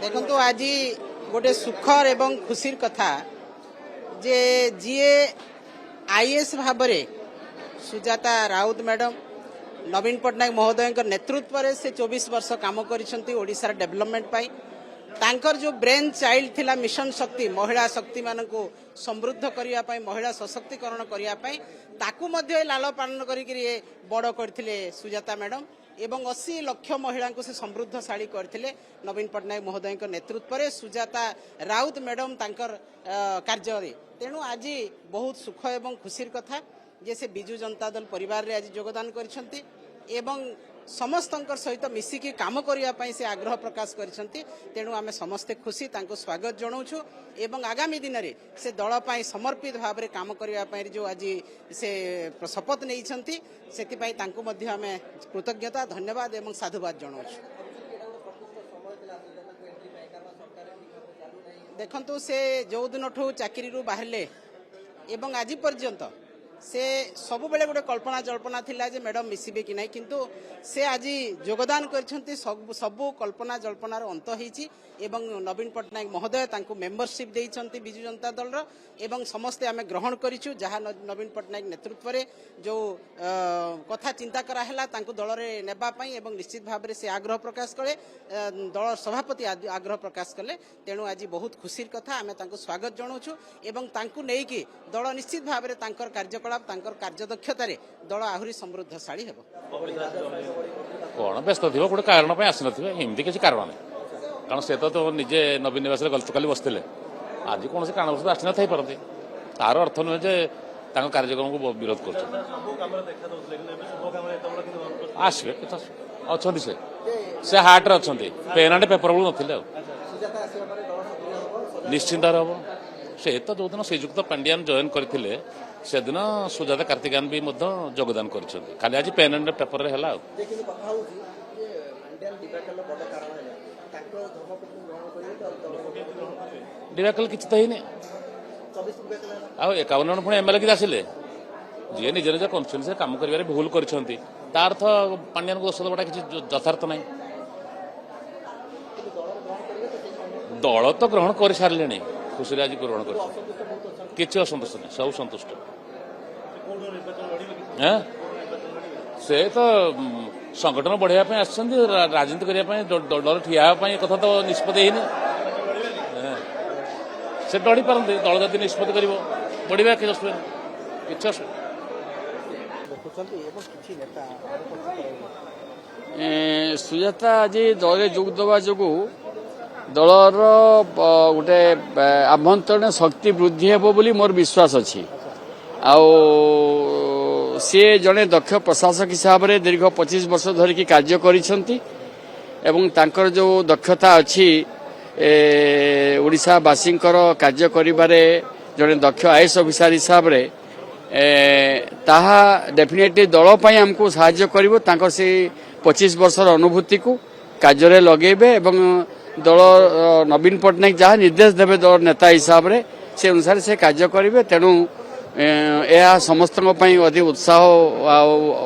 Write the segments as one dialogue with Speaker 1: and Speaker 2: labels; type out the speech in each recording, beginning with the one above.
Speaker 1: देखो आज गोटे सुखर एवं खुशी कथा जे जीए आईएएस भाव में सुजाता राउत मैडम नवीन पट्टनायक महोदय नेतृत्व में से 24 वर्ष काम कर डेवलपमेंट पाई तांकर जो ब्रेन चाइल्ड थिला मिशन शक्ति महिला शक्ति मान को समृद्ध करने महिला सशक्तिकरण करने ताकू मध्य लाल पालन करी बड़ करथिले सुजाता मैडम एवं 80 लाख महिला को से समृद्धशाली करथिले नवीन पट्टनायक महोदय नेतृत्व में सुजाता राउत मैडम तांकर कार्य तेणु आज बहुत सुख एवं खुशीर कथा जे से बिजु जनता दल परिवार रे आज योगदान करिसेंती एवं समस्तंकर सहित मिसिकी काम करने से आग्रह प्रकाश करिसेंती तेणु आमे समस्ते खुशी तांको स्वागत जनाऊछु एवं आगामी दिन में से दल पाई समर्पित भाव में काम करने जो आज से शपथ नहीं से तांको मध्य आमे कृतज्ञता धन्यवाद एवं साधुवाद जनाऊछु। देखंतु से जो दिन ठू चाकरी बाहरले एवं आज पर्यंत से सबु बेले गोटे कल्पना जल्पना थिला जे मैडम मिसिबे कि नहीं किंतु से आज योगदान करछंती सबु कल्पना जल्पनार अंत होईची एवं नवीन पट्टनायक महोदय तांको मेंबरशिप देइछंती बिजु जनता दल रो एवं समस्ते आमे ग्रहण करिछु जहा नवीन पट्टनायक नेतृत्व रे जो कथा चिंता करा हैला तांको दल रे नेबा पई एवं निश्चित भाव रे से आग्रह प्रकाश करे दल सभापति आग्रह प्रकाश कले तेणु आज बहुत खुशीर कथा आमे तांको स्वागत जनाउछु एवं तांको नेकी दल निश्चित भाव रे तांकर कार्यकलाप तांकर कार्यदक्षतार दल आहरी समृद्धशाली हेबो।
Speaker 2: कौन व्यस्त थी गोटे कारण आसी नमती किसी कारण नहीं कारण से तो निजे नवीन निवास गतकाली बसते आज कौन से कारण आसी न पारती तार अर्थ नुहे जे कार्यक्रम को विरोध कर आसवे अच्छा से हार्ट अच्छा पेन एंड पेपर बोल ना निश्चिंत हम से तो जो दिन श्रीजुक्त पांडियान जॉइन करते से दिन सुजाता कार्तिकान भी योगदान कर खाली आज पेन एंड पेपर रे हला डिराकल किसी तो ही नहीं आ 51 जन पुणी एमएलए कि आसिले जी निज निज कन्स्टिट्यूएंसी काम कर भूल कर अर्थ पांड्यान को दोष देवाटा किसी यथार्थ ना दल तो ग्रहण कर सारे खुशी आज ग्रहण कर किसी असंतुष्ट नहीं सब संतुष्ट से तो संगठन बढ़ाया राजनीति करने दल ठियापी कथा तो निष्पत्ति से डरी पारती दल जब निष्पत्ति कर बढ़िया किसी
Speaker 3: सुजाता आज दल जोग देवा जो दलर गोटे आभ्यंतरण शक्ति वृद्धि हेबो बोली मोर विश्वास अछि सी जड़े दक्ष प्रशासक हिसाब से दीर्घ 25 वर्ष धरिकी कार्य करिसेंती एवं तांकर जो दक्षता अच्छी ओडिशावासी कार्य करिबारे जड़े दक्ष आईएएस ऑफिसर हिसाब से ताहा डेफिनेटली दल पई हमको सहाय्य करिवो तांकर से 25 वर्षर अनुभूति को कार्य रे लगेबे एवं दल नवीन पट्टनायक जहाँ निर्देश देवे दल नेता हिसाब से अनुसार से कार्य करेंगे तेणु यह समस्त अधिक उत्साह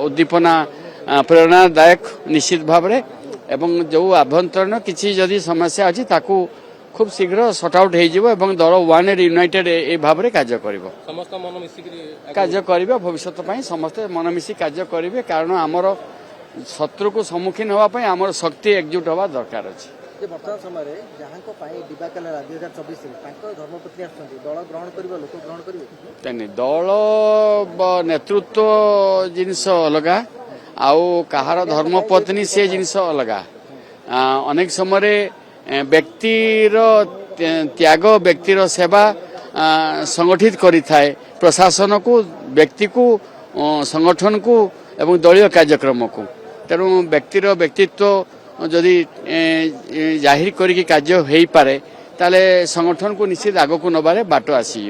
Speaker 3: उद्दीपना प्रेरणादायक निश्चित भाव में एवं जो आभ्यंतरण किसी जदि समस्या अच्छी ताकू खूब शीघ्र सॉर्ट आउट हो दल वन यूनाइटेड ए भाव में कार्य कर भविष्य समस्ते मन मिसी कार्य करेंगे कारण आमर शत्रु को सम्मुखीन होगापी आम शक्ति एकजुट हवा दरकार अच्छी
Speaker 4: वर्तमान समय जहाँ डिबाकल 2024 धर्मपत्नी दल ग्रहण कर लोक ग्रहण करेंगे
Speaker 3: दल नेतृत्व जिनस अलगा आउ कहार धर्मपत्नी से जिनस अलगा अनेक समय व्यक्तिर त्याग व्यक्तिर सेवा संगठित करिथाए प्रशासन को व्यक्ति को संगठन को एवं दलीय कार्यक्रम को तेणु व्यक्तिर व्यक्तित्व जदि जाहिर करिकी कार्य हो पारे ताले संगठन को निश्चित आगो को नबारे बाट आसी।